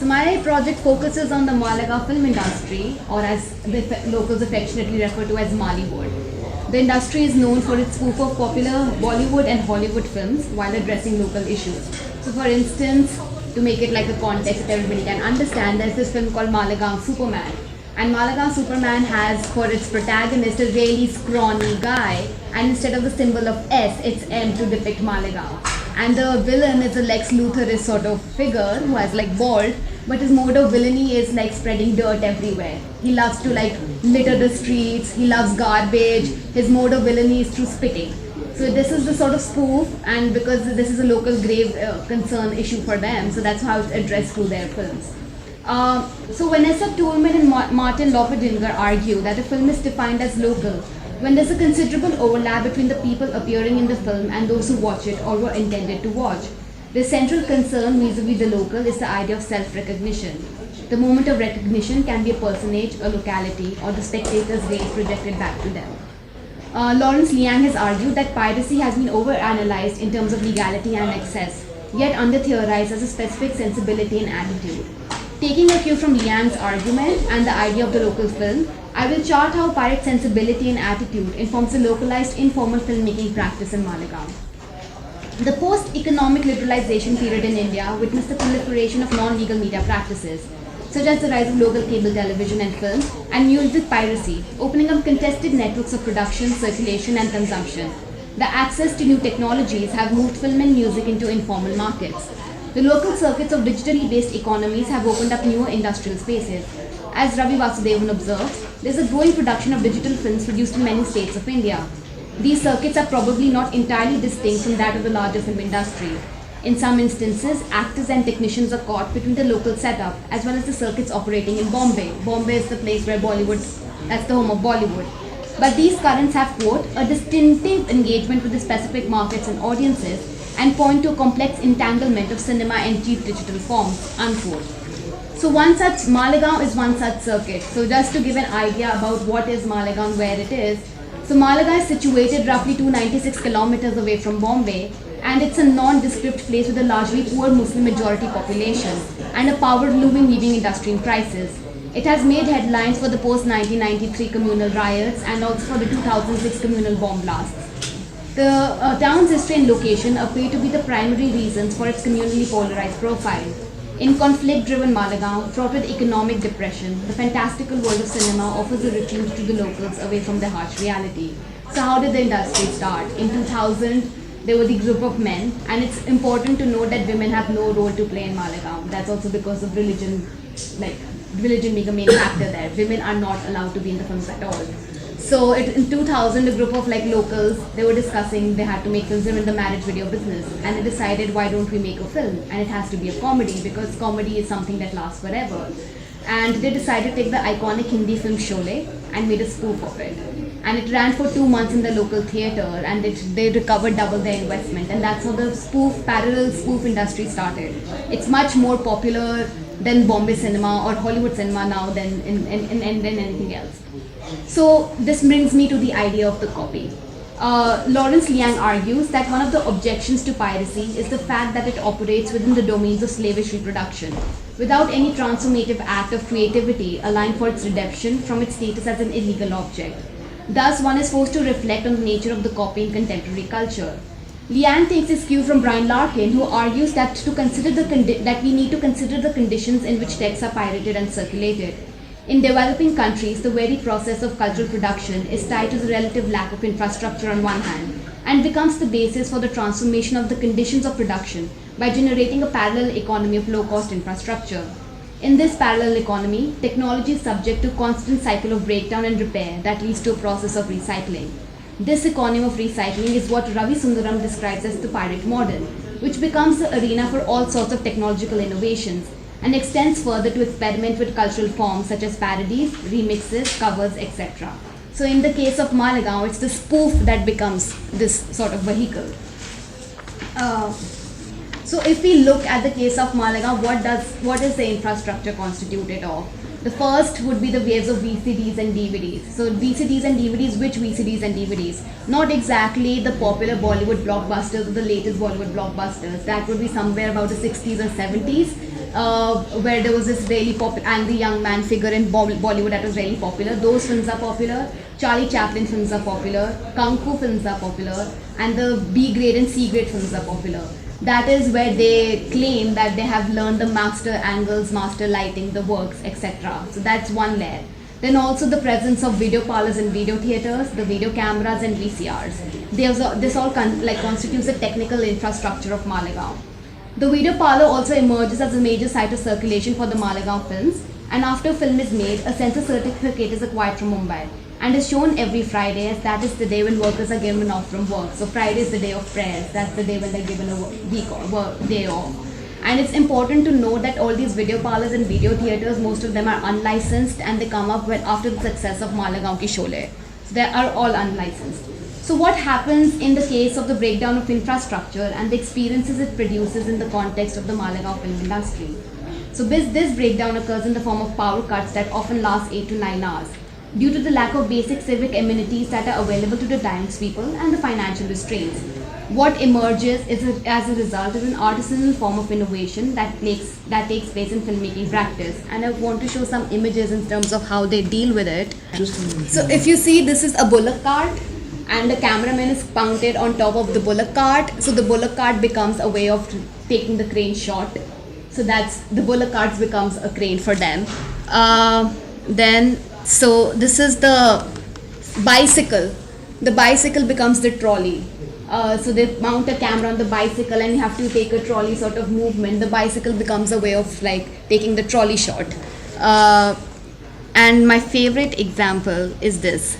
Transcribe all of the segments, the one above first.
my project focuses on the Malaga film industry, or as the locals affectionately refer to as Mollywood. The industry is known for its spoof of popular Bollywood and Hollywood films while addressing local issues. So, for instance, to make it like a context that everybody can understand, there's this film called Malagang Superman. And Malagang Superman has for its protagonist a really scrawny guy, and instead of the symbol of S, it's M to depict Malagang. And the villain is a Lex Luthorist sort of figure who has like bald, but his mode of villainy is like spreading dirt everywhere. He loves to like litter the streets, he loves garbage, his mode of villainy is through spitting. So this is the sort of spoof, and because this is a local grave concern issue for them, so that's how it's addressed through their films. So Vanessa Toolman and Martin Lopedinger argue that a film is defined as local when there's a considerable overlap between the people appearing in the film and those who watch it or were intended to watch. The central concern vis-a-vis the local is the idea of self-recognition. The moment of recognition can be a personage, a locality, or the spectator's gaze projected back to them. Lawrence Liang has argued that piracy has been over-analyzed in terms of legality and excess, yet under-theorized as a specific sensibility and attitude. Taking a cue from Liang's argument and the idea of the local film, I will chart how pirate sensibility and attitude informs the localized informal filmmaking practice in Malagang. The post-economic liberalization period in India witnessed the proliferation of non-legal media practices, such as the rise of local cable television and film, and music piracy, opening up contested networks of production, circulation, and consumption. The access to new technologies have moved film and music into informal markets. The local circuits of digitally based economies have opened up newer industrial spaces. As Ravi Vasudevan observes, there is a growing production of digital films produced in many states of India. These circuits are probably not entirely distinct from that of the larger film industry. In some instances, actors and technicians are caught between the local setup as well as the circuits operating in Bombay. Bombay is the place where that's the home of Bollywood. But these currents have, quote, a distinctive engagement with the specific markets and audiences and point to a complex entanglement of cinema and cheap digital forms, unquote. So Malegaon is one such circuit. So just to give an idea about what is Malegaon, where it is. So Malegaon is situated roughly 296 kilometers away from Bombay, and it's a nondescript place with a largely poor Muslim majority population and a power-looming weaving industry in crisis. It has made headlines for the post-1993 communal riots and also for the 2006 communal bomb blasts. The town's history and location appear to be the primary reasons for its communally polarized profile. In conflict-driven Malegaon, fraught with economic depression, the fantastical world of cinema offers a refuge to the locals away from their harsh reality. So how did the industry start? In 2000, there were the group of men, and it's important to note that women have no role to play in Malegaon. That's also because of religion being a main factor there. Women are not allowed to be in the films at all. So in 2000, a group of locals, they were discussing they had to make films. They were in the marriage video business, and they decided, why don't we make a film? And it has to be a comedy because comedy is something that lasts forever. And they decided to take the iconic Hindi film Sholay and made a spoof of it. And it ran for 2 months in the local theatre, and they recovered double their investment. And that's how the parallel spoof industry started. It's much more popular than Bombay cinema or Hollywood cinema now than anything else. So this brings me to the idea of the copy. Lawrence Liang argues that one of the objections to piracy is the fact that it operates within the domains of slavish reproduction, without any transformative act of creativity aligned for its redemption from its status as an illegal object. Thus, one is forced to reflect on the nature of the copy in contemporary culture. Liang takes his cue from Brian Larkin, who argues that we need to consider the conditions in which texts are pirated and circulated. In developing countries, the very process of cultural production is tied to the relative lack of infrastructure on one hand, and becomes the basis for the transformation of the conditions of production by generating a parallel economy of low-cost infrastructure. In this parallel economy, technology is subject to constant cycle of breakdown and repair that leads to a process of recycling. This economy of recycling is what Ravi Sundaram describes as the pirate model, which becomes the arena for all sorts of technological innovations, and extends further to experiment with cultural forms such as parodies, remixes, covers, etc. So in the case of Malegaon, it's the spoof that becomes this sort of vehicle. So if we look at the case of Malegaon, what is the infrastructure constituted of? The first would be the waves of VCDs and DVDs. So VCDs and DVDs, which VCDs and DVDs? Not exactly the popular Bollywood blockbusters or the latest Bollywood blockbusters. That would be somewhere about the 60s or 70s. where there was this really popular angry young man figure in Bollywood that was really popular. Those films are popular. Charlie Chaplin films are popular. Kung Fu films are popular. And the B grade and C grade films are popular. That is where they claim that they have learned the master angles, master lighting, the works, etc. So that's one layer. Then also the presence of video parlors and video theaters, the video cameras and VCRs. This all constitutes the technical infrastructure of Malegaon. The video parlor also emerges as a major site of circulation for the Malegaon films, and after a film is made, a censor certificate is acquired from Mumbai and is shown every Friday, as that is the day when workers are given off from work. So Friday is the day of prayers. That's the day when they're given a week or day off. And it's important to note that all these video parlors and video theaters, most of them are unlicensed, and they come up after the success of Malegaon Ki Sholay. So they are all unlicensed. So what happens in the case of the breakdown of infrastructure and the experiences it produces in the context of the Malegaon film industry? So this breakdown occurs in the form of power cuts that often last 8 to 9 hours, due to the lack of basic civic amenities that are available to the townspeople and the financial restraints. What emerges is as a result of an artisanal form of innovation that takes place in filmmaking practice. And I want to show some images in terms of how they deal with it. So if you see, this is a bullock cart, and the cameraman is mounted on top of the bullock cart. So the bullock cart becomes a way of taking the crane shot. So that's the bullock cart becomes a crane for them. So this is the bicycle. The bicycle becomes the trolley. So they mount a camera on the bicycle, and you have to take a trolley sort of movement. The bicycle becomes a way of taking the trolley shot. And my favorite example is this.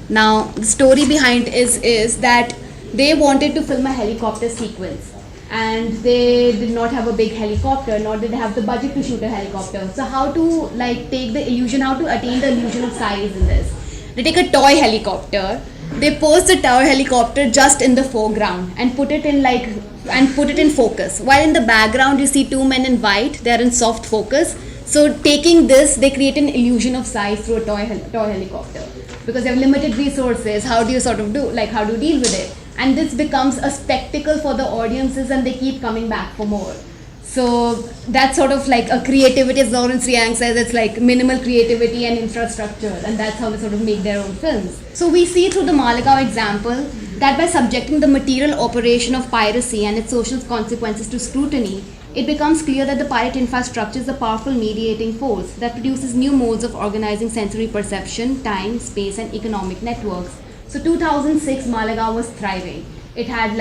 Now the story behind is that they wanted to film a helicopter sequence, and they did not have a big helicopter, nor did they have the budget to shoot a helicopter. So how to take the illusion, how to attain the illusion of size in this? They take a toy helicopter, they pose the toy helicopter just in the foreground and put it in focus. While in the background you see two men in white, they are in soft focus. So taking this, they create an illusion of size through a toy helicopter. Because they have limited resources, how do you deal with it? And this becomes a spectacle for the audiences, and they keep coming back for more. So that's sort of like a creativity, as Lawrence Riang says, it's minimal creativity and infrastructure, and that's how they sort of make their own films. So we see through the Malegaon example that by subjecting the material operation of piracy and its social consequences to scrutiny, it becomes clear that the pirate infrastructure is a powerful mediating force that produces new modes of organizing sensory perception, time, space, and economic networks. So 2006, Malegaon was thriving. It had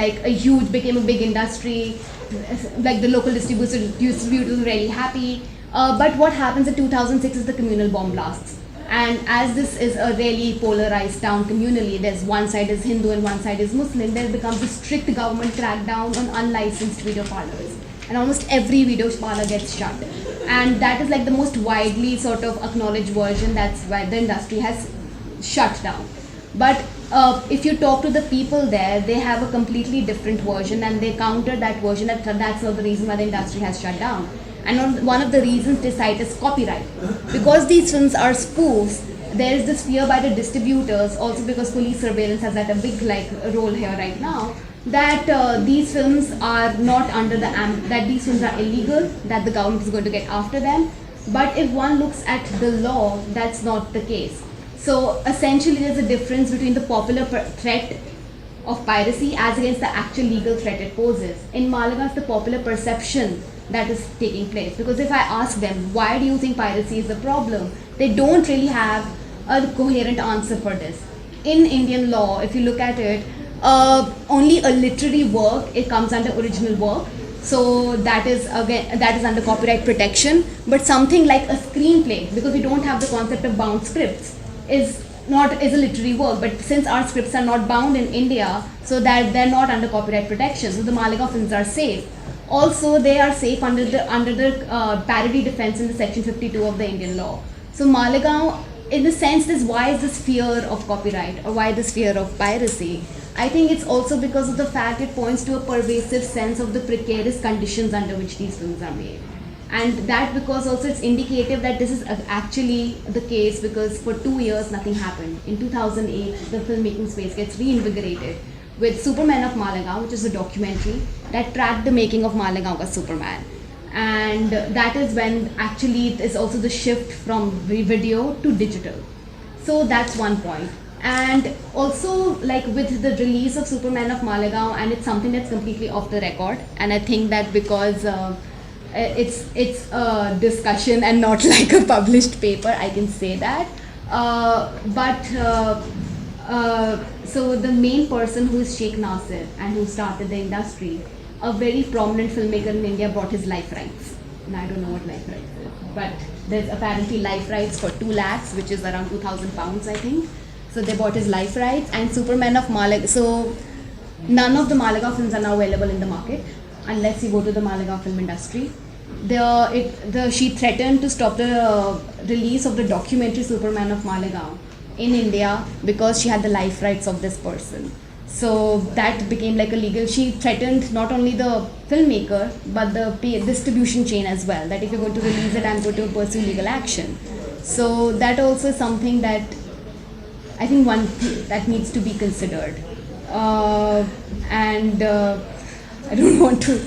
became a big industry, the local distributor was really happy. But what happens in 2006 is the communal bomb blasts. And as this is a really polarized town communally, there's one side is Hindu and one side is Muslim, there becomes a strict government crackdown on unlicensed video parlors. And almost every video parlor gets shut. And that is the most widely sort of acknowledged version. That's why the industry has shut down. But if you talk to the people there, they have a completely different version, and they counter that version. That's not the reason why the industry has shut down. And one of the reasons they cite is copyright. Because these films are spoofs, there is this fear by the distributors, also because police surveillance has had a big role here right now, that these films are not under that these films are illegal, that the government is going to get after them. But if one looks at the law, that's not the case. So essentially there's a difference between the popular threat of piracy as against the actual legal threat it poses. In Malegaon, it's the popular perception that is taking place. Because if I ask them, why do you think piracy is a problem? They don't really have a coherent answer for this. In Indian law, if you look at it, only a literary work, it comes under original work. So that is under copyright protection. But something like a screenplay, because we don't have the concept of bound scripts, is a literary work. But since our scripts are not bound in India, so that they're not under copyright protection. So the Malegaon films are safe. Also, they are safe under the parody defense in the section 52 of the Indian law. So Malegaon, in the sense, why is this fear of copyright, or why this fear of piracy? I think it's also because of the fact it points to a pervasive sense of the precarious conditions under which these films are made. And that because also it's indicative that this is actually the case, because for 2 years nothing happened. In 2008, the filmmaking space gets reinvigorated with Superman of Malegaon, which is a documentary that tracked the making of Malegaon ka Superman. and that is when actually it is also the shift from video to digital. So that's one point. And also, like with the release of Superman of Malegaon, and it's something that's completely off the record. And I think that because it's a discussion and not like a published paper, I can say that. So the main person who is Sheikh Nasir and who started the industry, a very prominent filmmaker in India bought his life rights. And I don't know what life rights is, but there's apparently life rights for 2 lakhs, which is around 2,000 pounds, I think. So they bought his life rights, and Superman of Malegaon. So none of the Malegaon films are now available in the market unless you go to the Malegaon film industry. She threatened to stop the release of the documentary Superman of Malegaon in India because she had the life rights of this person. So that became like a legal. She threatened not only the filmmaker but the distribution chain as well, that if you're going to release it, I'm going to pursue legal action. So that also is something that I think that needs to be considered. I don't want to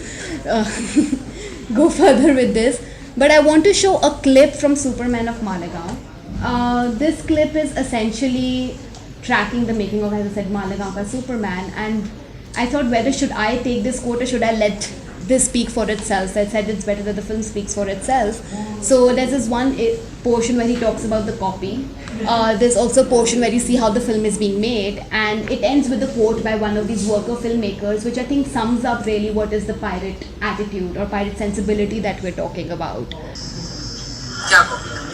go further with this, but I want to show a clip from Superman of Malegaon. This clip is essentially tracking the making of, as I said, Malegaon ka Superman, and I thought, whether should I take this quote or should I let this speak for itself. So I said it's better that the film speaks for itself. So there's this one portion where he talks about the copy. There's also a portion where you see how the film is being made, and it ends with a quote by one of these worker filmmakers, which I think sums up really what is the pirate attitude or pirate sensibility that we're talking about. क्या copy करें?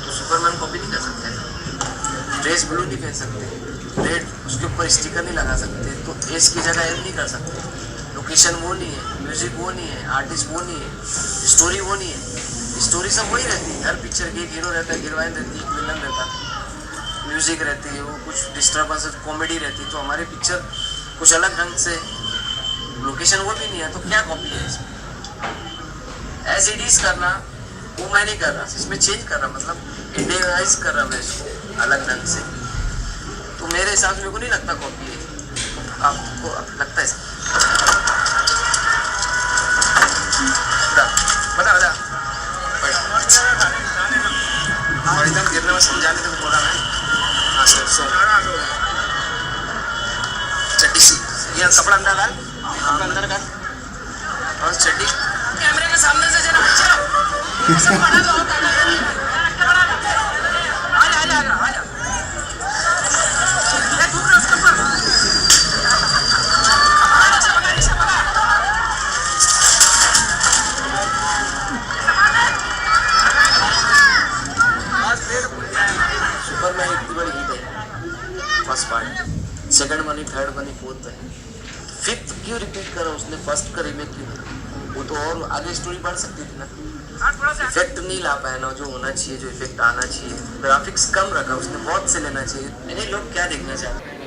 तो Superman copy नहीं कर सकते, dress blue नहीं पहन सकते, red उसके ऊपर स्टिकर नहीं लगा सकते, तो एस की जगह एम नहीं कर सकते, लोकेशन वो नहीं है, म्यूजिक वो नहीं है, आर्टिस्ट वो नहीं है, स्टोरी वो नहीं है, स्टोरी सब वही रहती है। हर पिक्चर के एक हीरो रहता है, हीरोइन रहती है, एक विलन रहता है, म्यूजिक रहती है, वो कुछ डिस्टर्बेंस कॉमेडी रहती है। तो हमारे पिक्चर कुछ अलग ढंग से, लोकेशन वो भी नहीं है, तो क्या कॉपी है इसमें? एज इट इज करना वो मैं नहीं कर रहा, इसमें चेंज कर रहा, मतलब इंडियनाइज कर रहा मैं इसको अलग ढंग से। तो मेरे हिसाब से मेरे को नहीं लगता कॉपी है। आपको लगता है? बता और एकदम गिरने में समझाने तो बोला मैं। हाँ सर, सो चड्डी सी ये कपड़ा अंदर डाल, कपड़ा अंदर डाल और चड्डी कैमरे के सामने से जरा बच्चा सब बना दो। आ जा ये थूक रहा उसके ऊपर। सुपरमैन इतनी बड़ी हिट है, फर्स्ट पार्ट, सेकंड बनी, थर्ड बनी, फोर्थ है, फिफ्थ क्यों रिपीट करा उसने? फर्स्ट का रीमेक क्यों करा? वो तो और आगे स्टोरी बढ़ सकती थी ना। इफेक्ट नहीं ला पाया ना जो होना चाहिए, जो इफेक्ट आना चाहिए, ग्राफिक्स कम रखा उसने, बहुत से लेना चाहिए। अरे लोग क्या देखना चाहते हैं?